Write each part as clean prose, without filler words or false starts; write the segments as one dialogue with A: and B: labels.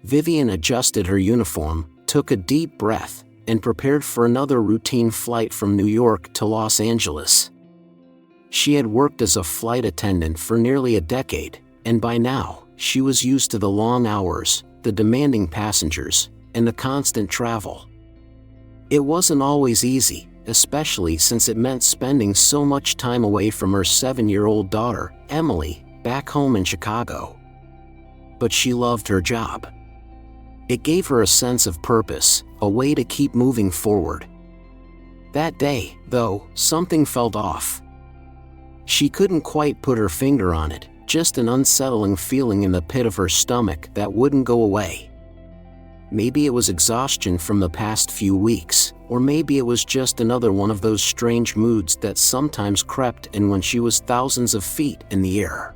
A: Vivian adjusted her uniform, took a deep breath, and prepared for another routine flight from New York to Los Angeles. She had worked as a flight attendant for nearly a decade, and by now, she was used to the long hours, the demanding passengers, and the constant travel. It wasn't always easy, especially since it meant spending so much time away from her 7-year-old daughter, Emily, back home in Chicago. But she loved her job. It gave her a sense of purpose, a way to keep moving forward. That day, though, something felt off. She couldn't quite put her finger on it, just an unsettling feeling in the pit of her stomach that wouldn't go away. Maybe it was exhaustion from the past few weeks, or maybe it was just another one of those strange moods that sometimes crept in when she was thousands of feet in the air.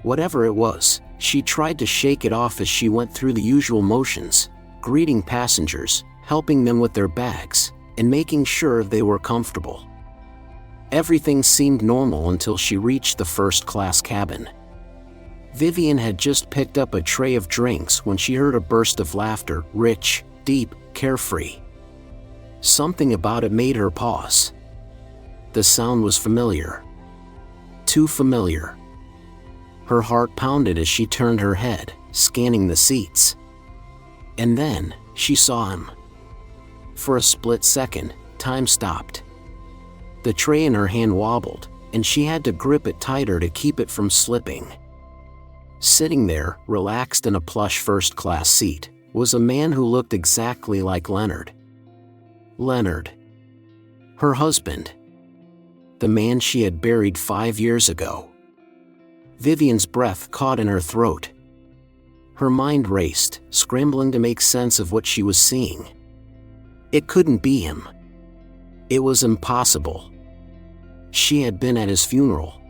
A: Whatever it was, she tried to shake it off as she went through the usual motions, greeting passengers, helping them with their bags, and making sure they were comfortable. Everything seemed normal until she reached the first-class cabin. Vivian had just picked up a tray of drinks when she heard a burst of laughter, rich, deep, carefree. Something about it made her pause. The sound was familiar. Too familiar. Her heart pounded as she turned her head, scanning the seats. And then, she saw him. For a split second, time stopped. The tray in her hand wobbled, and she had to grip it tighter to keep it from slipping. Sitting there, relaxed in a plush first-class seat, was a man who looked exactly like Leonard. Leonard. Her husband. The man she had buried 5 years ago. Vivian's breath caught in her throat. Her mind raced, scrambling to make sense of what she was seeing. It couldn't be him. It was impossible. She had been at his funeral.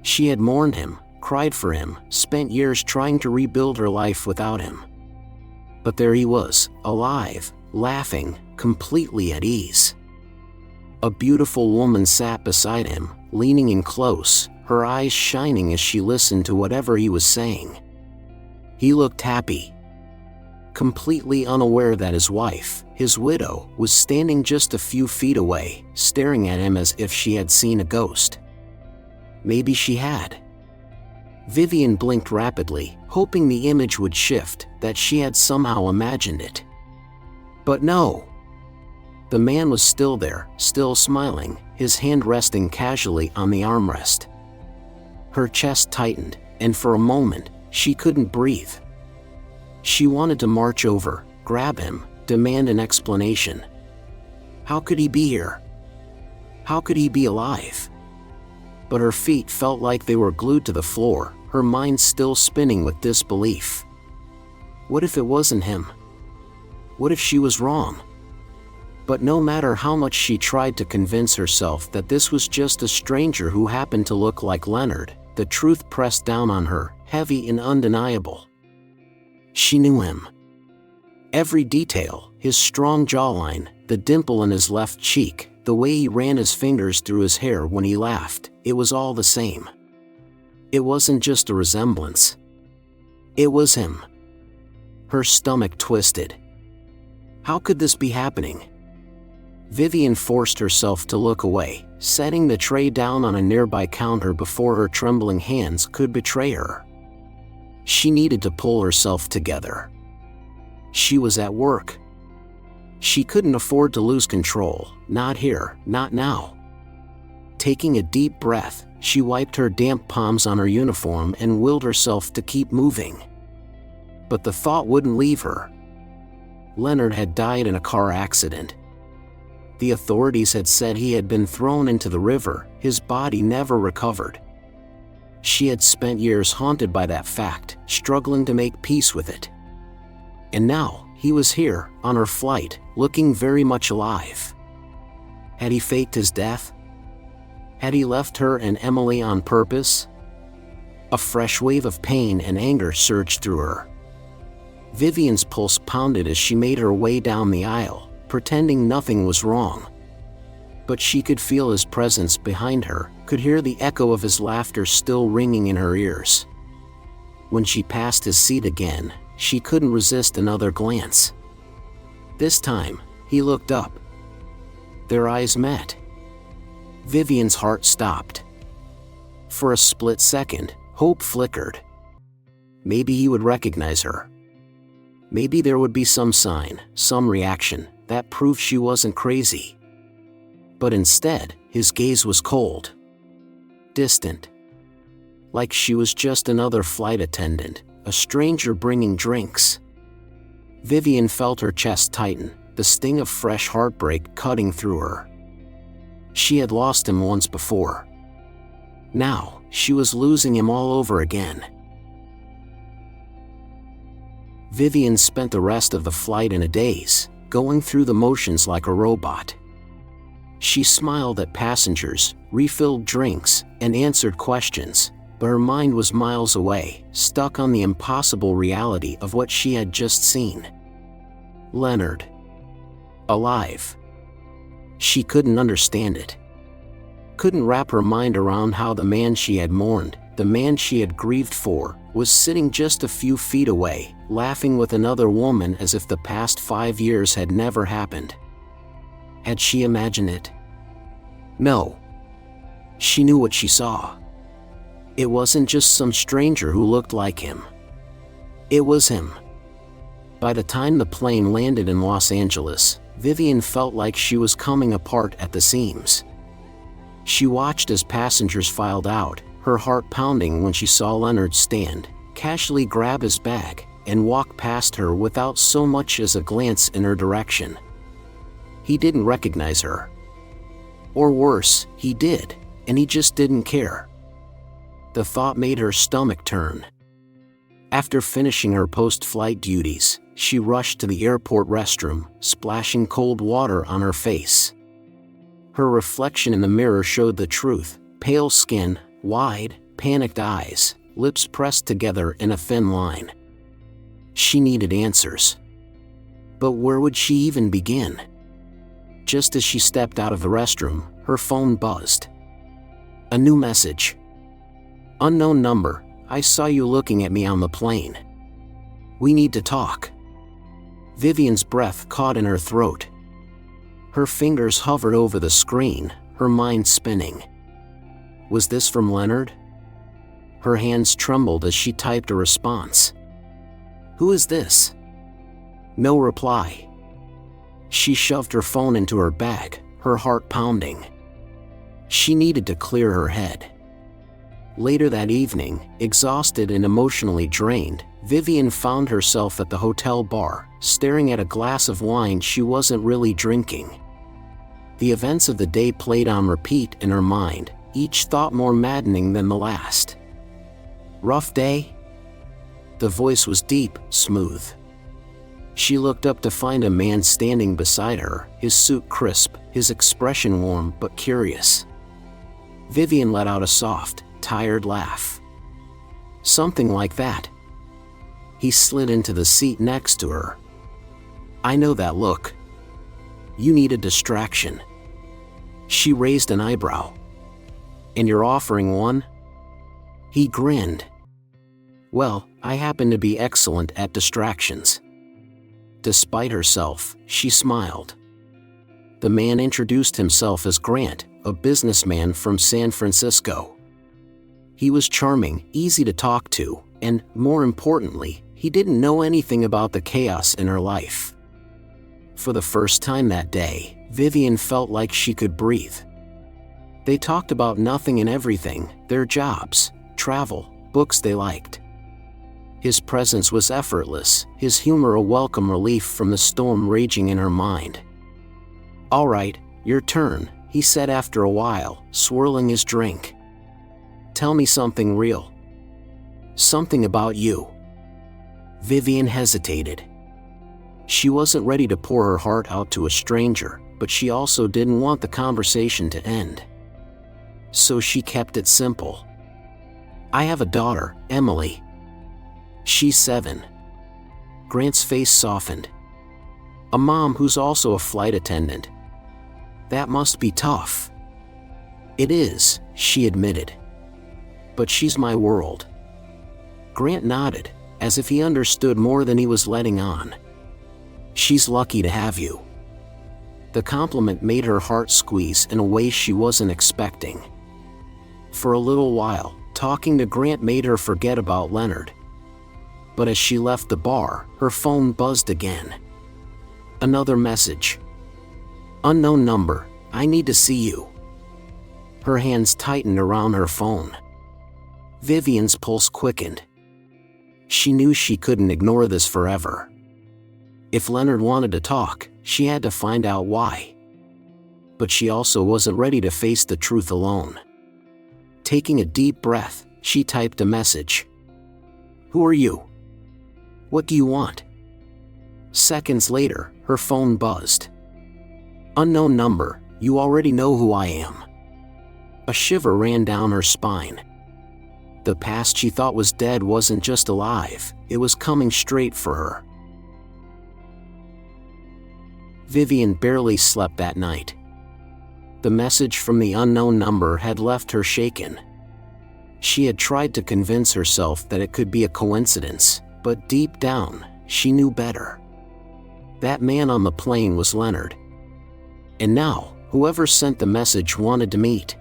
A: She had mourned him, cried for him, spent years trying to rebuild her life without him. But there he was, alive, laughing, completely at ease. A beautiful woman sat beside him, leaning in close, her eyes shining as she listened to whatever he was saying. He looked happy. Completely unaware that his wife, his widow, was standing just a few feet away, staring at him as if she had seen a ghost. Maybe she had. Vivian blinked rapidly, hoping the image would shift, that she had somehow imagined it. But no. The man was still there, still smiling, his hand resting casually on the armrest. Her chest tightened, and for a moment, she couldn't breathe. She wanted to march over, grab him, demand an explanation. How could he be here? How could he be alive? But her feet felt like they were glued to the floor, her mind still spinning with disbelief. What if it wasn't him? What if she was wrong? But no matter how much she tried to convince herself that this was just a stranger who happened to look like Leonard, the truth pressed down on her, heavy and undeniable. She knew him. Every detail, his strong jawline, the dimple in his left cheek, the way he ran his fingers through his hair when he laughed, it was all the same. It wasn't just a resemblance. It was him. Her stomach twisted. How could this be happening? Vivian forced herself to look away, setting the tray down on a nearby counter before her trembling hands could betray her. She needed to pull herself together. She was at work. She couldn't afford to lose control, not here, not now. Taking a deep breath, she wiped her damp palms on her uniform and willed herself to keep moving. But the thought wouldn't leave her. Leonard had died in a car accident. The authorities had said he had been thrown into the river, his body never recovered. She had spent years haunted by that fact, struggling to make peace with it. And now, he was here, on her flight, looking very much alive. Had he faked his death? Had he left her and Emily on purpose? A fresh wave of pain and anger surged through her. Vivian's pulse pounded as she made her way down the aisle, pretending nothing was wrong. But she could feel his presence behind her, could hear the echo of his laughter still ringing in her ears. When she passed his seat again, she couldn't resist another glance. This time, he looked up. Their eyes met. Vivian's heart stopped. For a split second, hope flickered. Maybe he would recognize her. Maybe there would be some sign, some reaction, that proved she wasn't crazy. But instead, his gaze was cold. Distant. Like she was just another flight attendant, a stranger bringing drinks. Vivian felt her chest tighten, the sting of fresh heartbreak cutting through her. She had lost him once before. Now, she was losing him all over again. Vivian spent the rest of the flight in a daze, going through the motions like a robot. She smiled at passengers, refilled drinks, and answered questions, but her mind was miles away, stuck on the impossible reality of what she had just seen. Leonard. Alive. She couldn't understand it. Couldn't wrap her mind around how the man she had mourned, the man she had grieved for, was sitting just a few feet away, laughing with another woman as if the past 5 years had never happened. Had she imagined it? No. She knew what she saw. It wasn't just some stranger who looked like him. It was him. By the time the plane landed in Los Angeles, Vivian felt like she was coming apart at the seams. She watched as passengers filed out, her heart pounding when she saw Leonard stand, casually grab his bag, and walk past her without so much as a glance in her direction. He didn't recognize her. Or worse, he did, and he just didn't care. The thought made her stomach turn. After finishing her post-flight duties, she rushed to the airport restroom, splashing cold water on her face. Her reflection in the mirror showed the truth: pale skin, wide, panicked eyes, lips pressed together in a thin line. She needed answers. But where would she even begin? Just as she stepped out of the restroom, her phone buzzed. A new message. Unknown number, I saw you looking at me on the plane. We need to talk. Vivian's breath caught in her throat. Her fingers hovered over the screen, her mind spinning. Was this from Leonard? Her hands trembled as she typed a response. Who is this? No reply. She shoved her phone into her bag, her heart pounding. She needed to clear her head. Later that evening, exhausted and emotionally drained, Vivian found herself at the hotel bar, staring at a glass of wine she wasn't really drinking. The events of the day played on repeat in her mind, each thought more maddening than the last. Rough day? The voice was deep, smooth. She looked up to find a man standing beside her, his suit crisp, his expression warm but curious. Vivian let out a soft, tired laugh. Something like that. He slid into the seat next to her. I know that look. You need a distraction. She raised an eyebrow. And you're offering one? He grinned. Well, I happen to be excellent at distractions. Despite herself, she smiled. The man introduced himself as Grant, a businessman from San Francisco. He was charming, easy to talk to, and, more importantly, he didn't know anything about the chaos in her life. For the first time that day, Vivian felt like she could breathe. They talked about nothing and everything: their jobs, travel, books they liked. His presence was effortless, his humor a welcome relief from the storm raging in her mind. All right, your turn, he said after a while, swirling his drink. Tell me something real. Something about you. Vivian hesitated. She wasn't ready to pour her heart out to a stranger, but she also didn't want the conversation to end. So she kept it simple. I have a daughter, Emily. She's 7. Grant's face softened. A mom who's also a flight attendant. That must be tough. It is, she admitted. But she's my world. Grant nodded, as if he understood more than he was letting on. "She's lucky to have you." The compliment made her heart squeeze in a way she wasn't expecting. For a little while, talking to Grant made her forget about Leonard. But as she left the bar, her phone buzzed again. Another message. "Unknown number, I need to see you." Her hands tightened around her phone. Vivian's pulse quickened. She knew she couldn't ignore this forever. If Leonard wanted to talk, she had to find out why. But she also wasn't ready to face the truth alone. Taking a deep breath, she typed a message. "Who are you? What do you want?" Seconds later, her phone buzzed. "Unknown number, you already know who I am." A shiver ran down her spine. The past she thought was dead wasn't just alive, it was coming straight for her. Vivian barely slept that night. The message from the unknown number had left her shaken. She had tried to convince herself that it could be a coincidence, but deep down, she knew better. That man on the plane was Leonard. And now, whoever sent the message wanted to meet.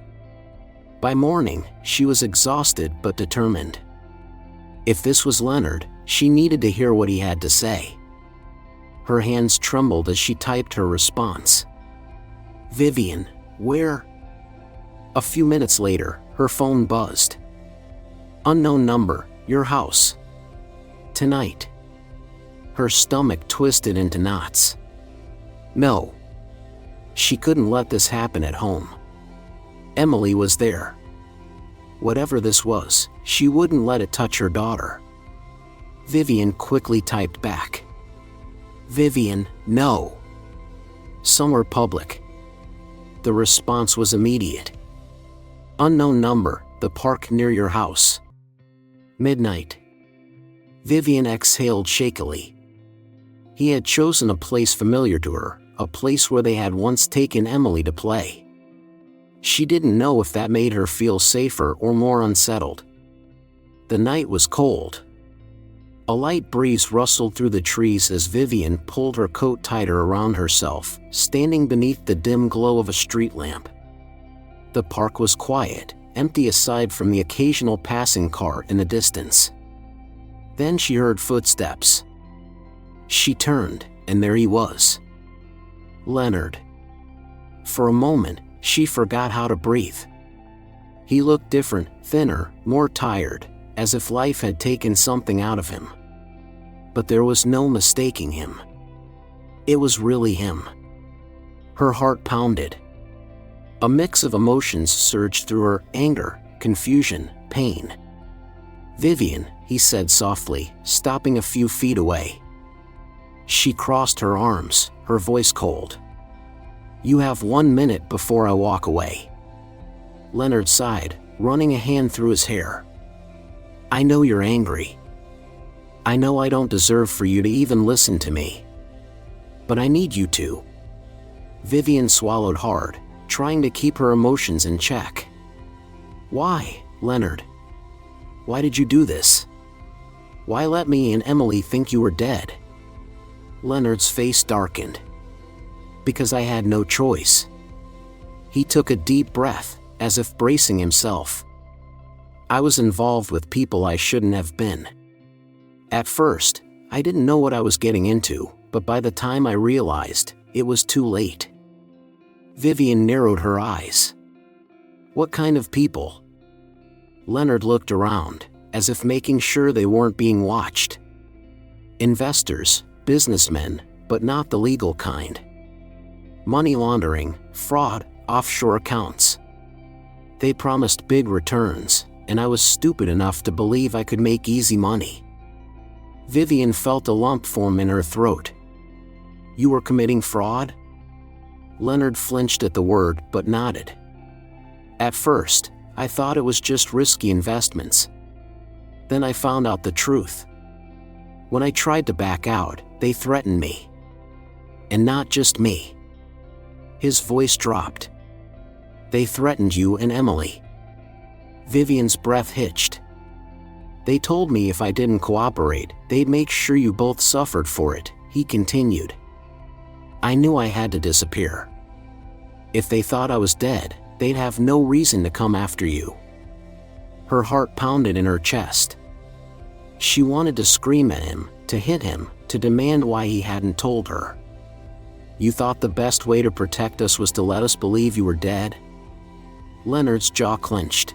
A: By morning, she was exhausted but determined. If this was Leonard, she needed to hear what he had to say. Her hands trembled as she typed her response. "Vivian, where?" A few minutes later, her phone buzzed. "Unknown number, your house. Tonight." Her stomach twisted into knots. No. She couldn't let this happen at home. Emily was there. Whatever this was, she wouldn't let it touch her daughter. Vivian quickly typed back. "Vivian, no. Somewhere public." The response was immediate. "Unknown number, the park near your house. Midnight." Vivian exhaled shakily. He had chosen a place familiar to her, a place where they had once taken Emily to play. She didn't know if that made her feel safer or more unsettled. The night was cold. A light breeze rustled through the trees as Vivian pulled her coat tighter around herself, standing beneath the dim glow of a street lamp. The park was quiet, empty aside from the occasional passing car in the distance. Then she heard footsteps. She turned, and there he was. Leonard. For a moment, she forgot how to breathe. He looked different, thinner, more tired, as if life had taken something out of him. But there was no mistaking him. It was really him. Her heart pounded. A mix of emotions surged through her: anger, confusion, pain. "Vivian," he said softly, stopping a few feet away. She crossed her arms, her voice cold. "You have 1 minute before I walk away." Leonard sighed, running a hand through his hair. "I know you're angry. I know I don't deserve for you to even listen to me. But I need you to." Vivian swallowed hard, trying to keep her emotions in check. "Why, Leonard? Why did you do this? Why let me and Emily think you were dead?" Leonard's face darkened. "Because I had no choice." He took a deep breath, as if bracing himself. "I was involved with people I shouldn't have been. At first, I didn't know what I was getting into, but by the time I realized, it was too late." Vivian narrowed her eyes. "What kind of people?" Leonard looked around, as if making sure they weren't being watched. "Investors, businessmen, but not the legal kind. Money laundering, fraud, offshore accounts. They promised big returns, and I was stupid enough to believe I could make easy money." Vivian felt a lump form in her throat. "You were committing fraud?" Leonard flinched at the word but nodded. "At first, I thought it was just risky investments. Then I found out the truth. When I tried to back out, they threatened me. And not just me." His voice dropped. "They threatened you and Emily." Vivian's breath hitched. They told me if I didn't cooperate, they'd make sure you both suffered for it, he continued. I knew I had to disappear. If they thought I was dead, they'd have no reason to come after you. Her heart pounded in her chest. She wanted to scream at him, to hit him, to demand why he hadn't told her. You thought the best way to protect us was to let us believe you were dead? Leonard's jaw clenched.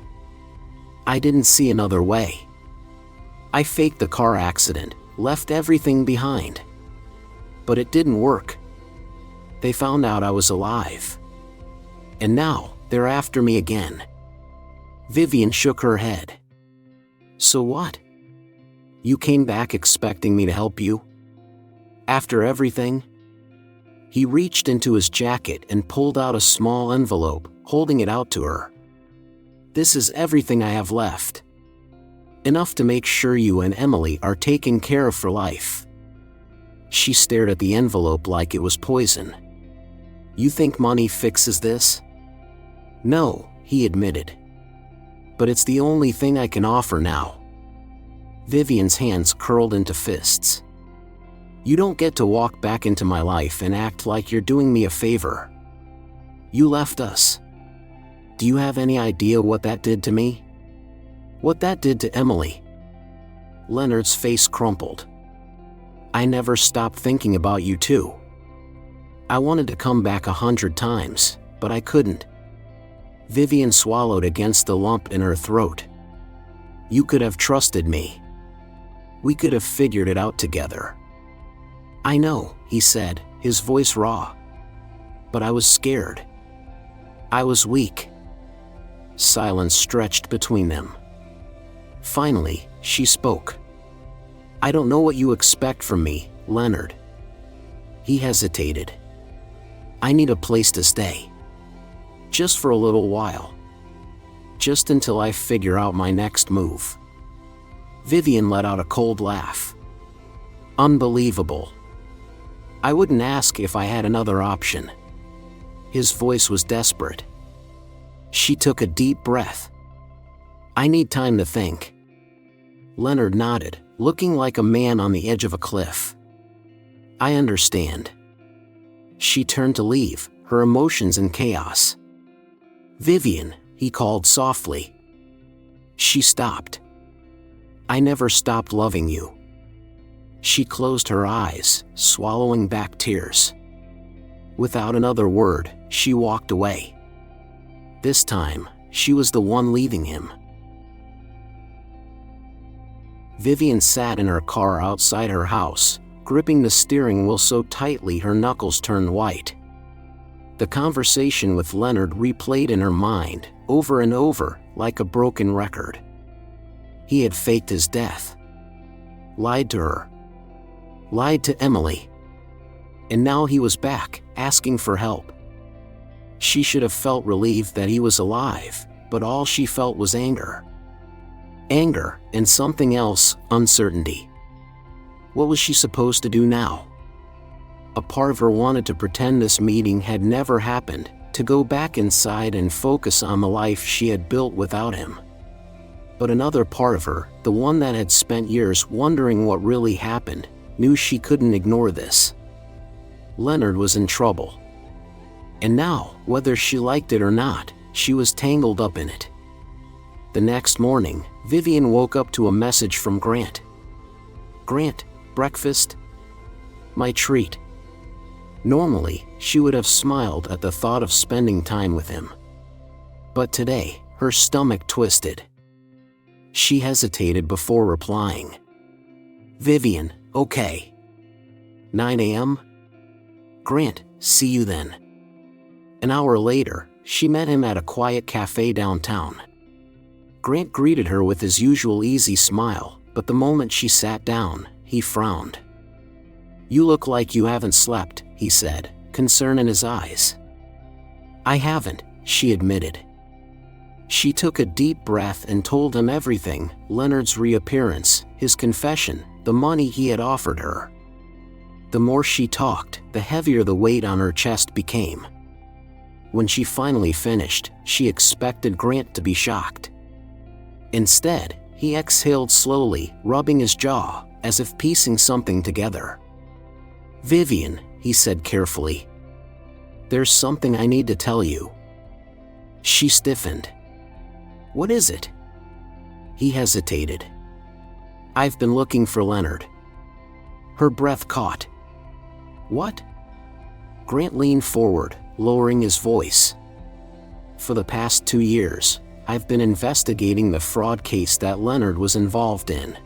A: I didn't see another way. I faked the car accident, left everything behind. But it didn't work. They found out I was alive. And now, they're after me again. Vivian shook her head. So what? You came back expecting me to help you? After everything? He reached into his jacket and pulled out a small envelope, holding it out to her. This is everything I have left. Enough to make sure you and Emily are taken care of for life. She stared at the envelope like it was poison. You think money fixes this? No, he admitted. But it's the only thing I can offer now. Vivian's hands curled into fists. You don't get to walk back into my life and act like you're doing me a favor. You left us. Do you have any idea what that did to me? What that did to Emily? Leonard's face crumpled. I never stopped thinking about you too. I wanted to come back 100 times, but I couldn't. Vivian swallowed against the lump in her throat. You could have trusted me. We could have figured it out together. I know, he said, his voice raw. But I was scared. I was weak. Silence stretched between them. Finally, she spoke. I don't know what you expect from me, Leonard. He hesitated. I need a place to stay. Just for a little while. Just until I figure out my next move. Vivian let out a cold laugh. Unbelievable. I wouldn't ask if I had another option. His voice was desperate. She took a deep breath. I need time to think. Leonard nodded, looking like a man on the edge of a cliff. I understand. She turned to leave, her emotions in chaos. Vivian, he called softly. She stopped. I never stopped loving you. She closed her eyes, swallowing back tears. Without another word, she walked away. This time, she was the one leaving him. Vivian sat in her car outside her house, gripping the steering wheel so tightly her knuckles turned white. The conversation with Leonard replayed in her mind, over and over, like a broken record. He had faked his death. Lied to her. Lied to Emily. And now he was back, asking for help. She should have felt relieved that he was alive, but all she felt was anger. Anger, and something else, uncertainty. What was she supposed to do now? A part of her wanted to pretend this meeting had never happened, to go back inside and focus on the life she had built without him. But another part of her, the one that had spent years wondering what really happened, knew she couldn't ignore this. Leonard was in trouble. And now, whether she liked it or not, she was tangled up in it. The next morning, Vivian woke up to a message from Grant. Grant, breakfast? My treat. Normally, she would have smiled at the thought of spending time with him. But today, her stomach twisted. She hesitated before replying. Vivian, okay. 9 a.m.? Grant, see you then. An hour later, she met him at a quiet cafe downtown. Grant greeted her with his usual easy smile, but the moment she sat down, he frowned. You look like you haven't slept, he said, concern in his eyes. I haven't, she admitted. She took a deep breath and told him everything, Leonard's reappearance, his confession, the money he had offered her. The more she talked, the heavier the weight on her chest became. When she finally finished, she expected Grant to be shocked. Instead, He exhaled slowly, rubbing his jaw, as if piecing something together. "Vivian," he said carefully. "There's something I need to tell you." She stiffened. "What is it?" He hesitated. "I've been looking for Leonard." Her breath caught. "What?" Grant leaned forward, lowering his voice. "For the past 2 years, I've been investigating the fraud case that Leonard was involved in.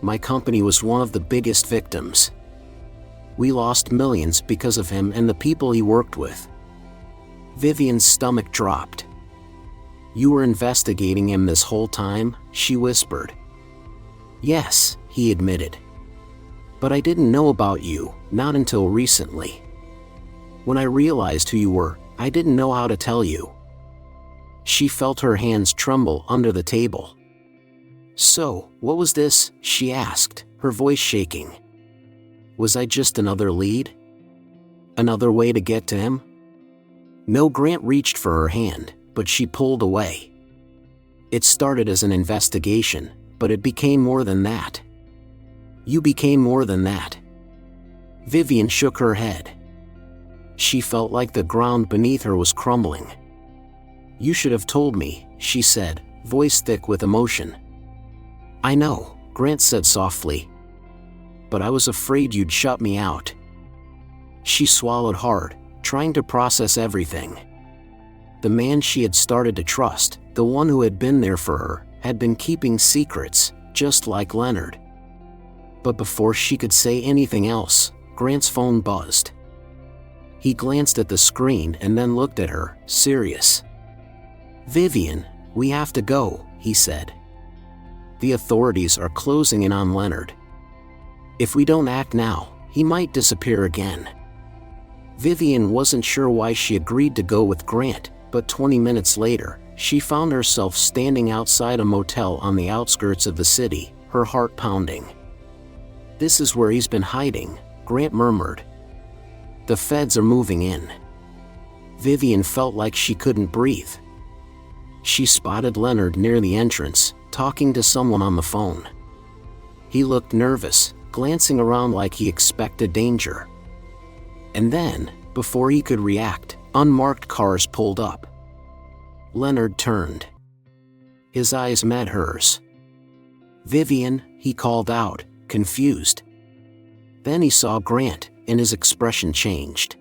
A: My company was one of the biggest victims. We lost millions because of him and the people he worked with." Vivian's stomach dropped. "You were investigating him this whole time?" she whispered. "Yes," he admitted. "But I didn't know about you, not until recently. When I realized who you were, I didn't know how to tell you." She felt her hands tremble under the table. "So, what was this?" she asked, her voice shaking. "Was I just another lead? Another way to get to him?" No. Grant reached for her hand, but she pulled away. "It started as an investigation, but it became more than that." "You became more than that." Vivian shook her head. She felt like the ground beneath her was crumbling. "You should have told me," she said, voice thick with emotion. "I know," Grant said softly. "But I was afraid you'd shut me out." She swallowed hard, trying to process everything. The man she had started to trust, the one who had been there for her, had been keeping secrets, just like Leonard. But before she could say anything else, Grant's phone buzzed. He glanced at the screen and then looked at her, serious. "Vivian, we have to go," he said. "The authorities are closing in on Leonard. If we don't act now, he might disappear again." Vivian wasn't sure why she agreed to go with Grant, but 20 minutes later, she found herself standing outside a motel on the outskirts of the city, her heart pounding. "This is where he's been hiding," Grant murmured. "The feds are moving in." Vivian felt like she couldn't breathe. She spotted Leonard near the entrance, talking to someone on the phone. He looked nervous, glancing around like he expected danger. And then, before he could react, unmarked cars pulled up. Leonard turned. His eyes met hers. "Vivian," he called out, confused. Then he saw Grant, and his expression changed.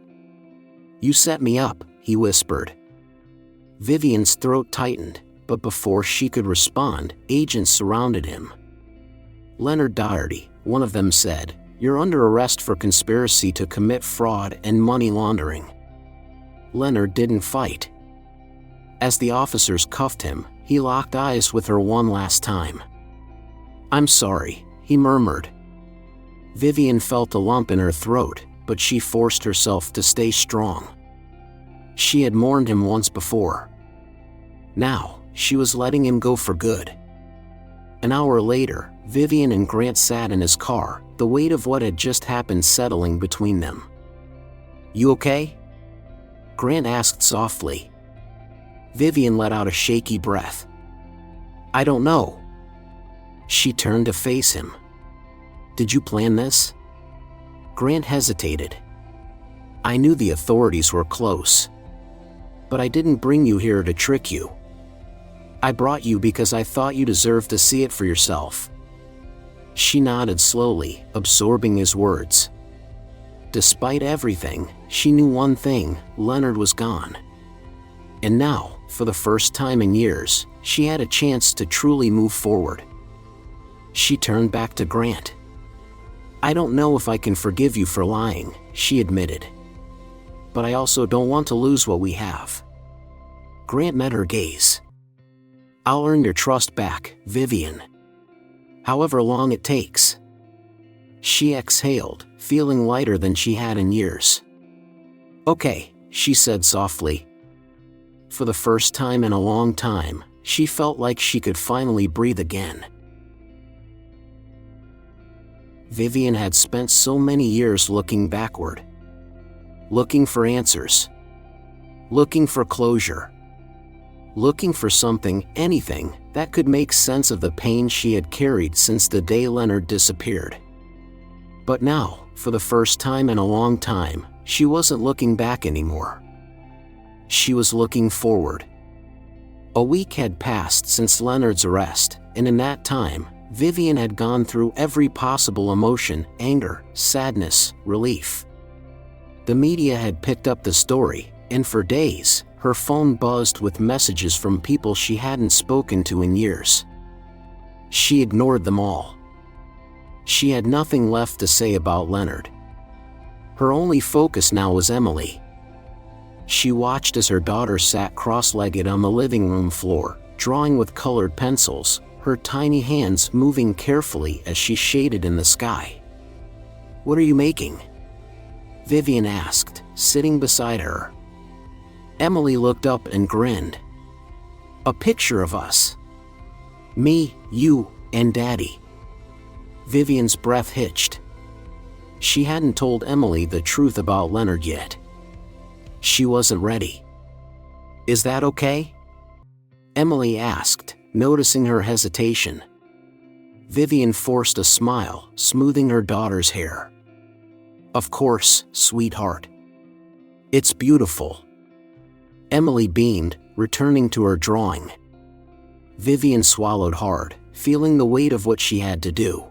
A: "You set me up," he whispered. Vivian's throat tightened, but before she could respond, agents surrounded him. "Leonard Doherty," one of them said, "you're under arrest for conspiracy to commit fraud and money laundering." Leonard didn't fight. As the officers cuffed him, he locked eyes with her one last time. "I'm sorry," he murmured. Vivian felt a lump in her throat, but she forced herself to stay strong. She had mourned him once before. Now, she was letting him go for good. An hour later, Vivian and Grant sat in his car, the weight of what had just happened settling between them. "You okay?" Grant asked softly. Vivian let out a shaky breath. "I don't know." She turned to face him. "Did you plan this?" Grant hesitated. "I knew the authorities were close. But I didn't bring you here to trick you. I brought you because I thought you deserved to see it for yourself." She nodded slowly, absorbing his words. Despite everything, she knew one thing: Leonard was gone. And now, for the first time in years, she had a chance to truly move forward. She turned back to Grant. "I don't know if I can forgive you for lying," she admitted. "But I also don't want to lose what we have." Grant met her gaze. "I'll earn your trust back, Vivian. However long it takes." She exhaled, feeling lighter than she had in years. "Okay," she said softly. For the first time in a long time, she felt like she could finally breathe again. Vivian had spent so many years looking backward. Looking for answers. Looking for closure. looking for something, anything, that could make sense of the pain she had carried since the day Leonard disappeared. But now, for the first time in a long time, she wasn't looking back anymore. She was looking forward. A week had passed since Leonard's arrest, and in that time, Vivian had gone through every possible emotion: anger, sadness, relief. The media had picked up the story, and for days, her phone buzzed with messages from people she hadn't spoken to in years. She ignored them all. She had nothing left to say about Leonard. Her only focus now was Emily. She watched as her daughter sat cross-legged on the living room floor, drawing with colored pencils, her tiny hands moving carefully as she shaded in the sky. "What are you making?" Vivian asked, sitting beside her. Emily looked up and grinned. "A picture of us. Me, you, and Daddy." Vivian's breath hitched. She hadn't told Emily the truth about Leonard yet. She wasn't ready. "Is that okay?" Emily asked, noticing her hesitation. Vivian forced a smile, smoothing her daughter's hair. "Of course, sweetheart. It's beautiful." Emily beamed, returning to her drawing. Vivian swallowed hard, feeling the weight of what she had to do.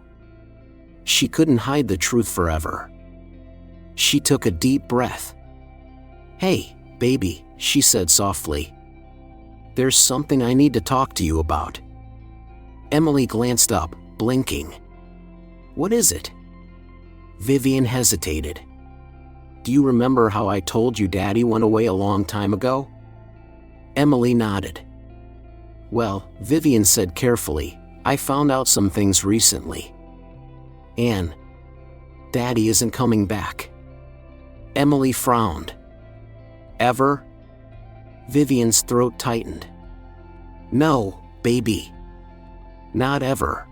A: She couldn't hide the truth forever. She took a deep breath. "Hey, baby," she said softly. "There's something I need to talk to you about." Emily glanced up, blinking. "What is it?" Vivian hesitated. "Do you remember how I told you Daddy went away a long time ago?" Emily nodded. "Well," Vivian said carefully, "I found out some things recently. And Daddy isn't coming back." Emily frowned. "Ever?" Vivian's throat tightened. "No, baby. Not ever."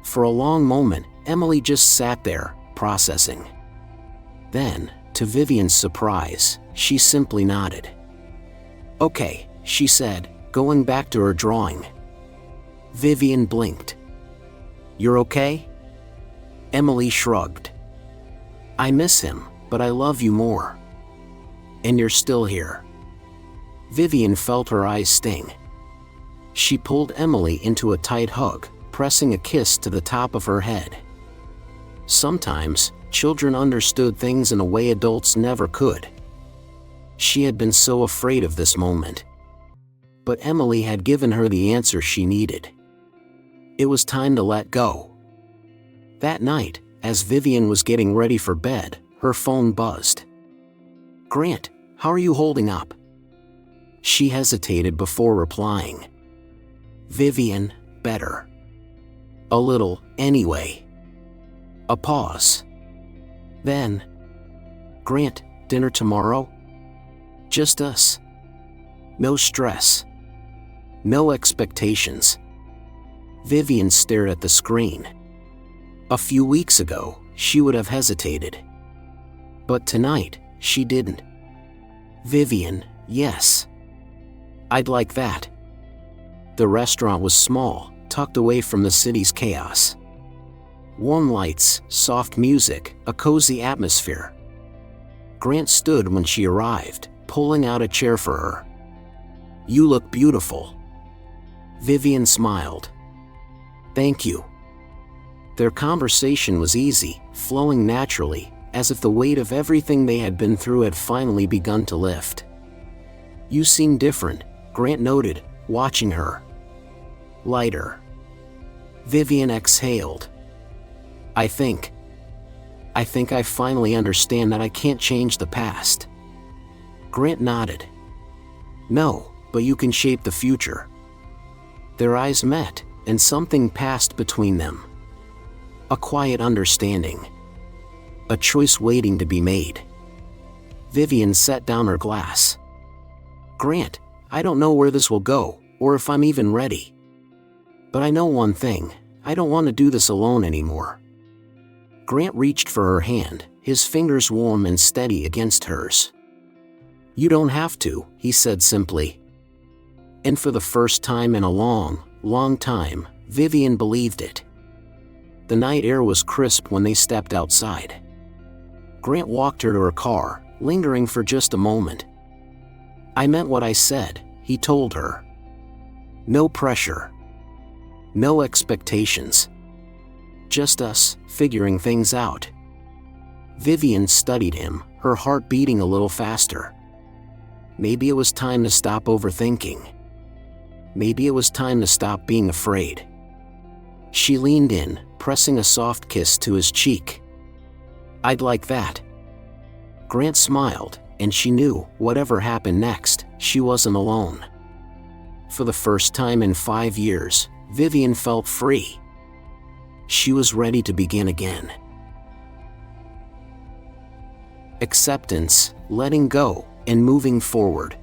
A: For a long moment, Emily just sat there, processing. Then, to Vivian's surprise, she simply nodded. "Okay," she said, going back to her drawing. Vivian blinked. "You're okay?" Emily shrugged. "I miss him, but I love you more. And you're still here." Vivian felt her eyes sting. She pulled Emily into a tight hug, pressing a kiss to the top of her head. Sometimes, children understood things in a way adults never could. She had been so afraid of this moment. But Emily had given her the answer she needed. It was time to let go. That night, as Vivian was getting ready for bed, her phone buzzed. "Grant, how are you holding up?" She hesitated before replying. "Vivian, better. A little, anyway." A pause. Then, "Grant, dinner tomorrow? Just us. No stress. No expectations." Vivian stared at the screen. A few weeks ago, she would have hesitated. But tonight, she didn't. "Vivian, yes. I'd like that." The restaurant was small, tucked away from the city's chaos. Warm lights, soft music, a cozy atmosphere. Grant stood when she arrived, pulling out a chair for her. "You look beautiful." Vivian smiled. "Thank you." Their conversation was easy, flowing naturally, as if the weight of everything they had been through had finally begun to lift. "You seem different," Grant noted, watching her. "Lighter." Vivian exhaled. I think I finally understand that I can't change the past." Grant nodded. "No, but you can shape the future." Their eyes met, and something passed between them. A quiet understanding. A choice waiting to be made. Vivian set down her glass. "Grant, I don't know where this will go, or if I'm even ready. But I know one thing, I don't want to do this alone anymore." Grant reached for her hand, his fingers warm and steady against hers. "You don't have to," he said simply. And for the first time in a long, long time, Vivian believed it. The night air was crisp when they stepped outside. Grant walked her to her car, lingering for just a moment. "I meant what I said," he told her. "No pressure. No expectations. Just us, figuring things out." Vivian studied him, her heart beating a little faster. Maybe it was time to stop overthinking. Maybe it was time to stop being afraid. She leaned in, pressing a soft kiss to his cheek. "I'd like that." Grant smiled, and she knew, whatever happened next, she wasn't alone. For the first time in 5 years, Vivian felt free. She was ready to begin again. Acceptance, letting go, and moving forward.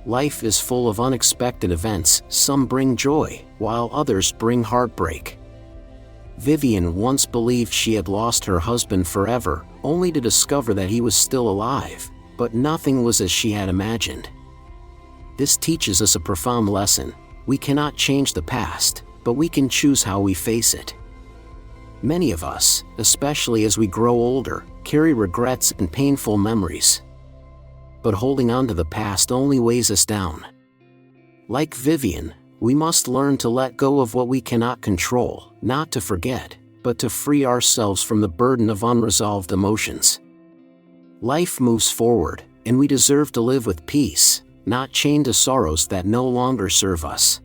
A: Life is full of unexpected events. Some bring joy, while others bring heartbreak. Vivian once believed she had lost her husband forever, only to discover that he was still alive, but nothing was as she had imagined. This teaches us a profound lesson. We cannot change the past, but we can choose how we face it. Many of us, especially as we grow older, carry regrets and painful memories. But holding on to the past only weighs us down. Like Vivian, we must learn to let go of what we cannot control, not to forget, but to free ourselves from the burden of unresolved emotions. Life moves forward, and we deserve to live with peace, not chained to sorrows that no longer serve us.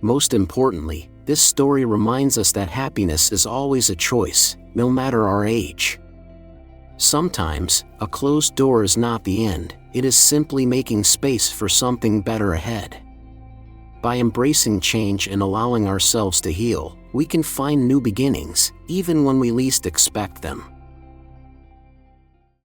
A: Most importantly, this story reminds us that happiness is always a choice, no matter our age. Sometimes, a closed door is not the end, it is simply making space for something better ahead. By embracing change and allowing ourselves to heal, we can find new beginnings, even when we least expect them.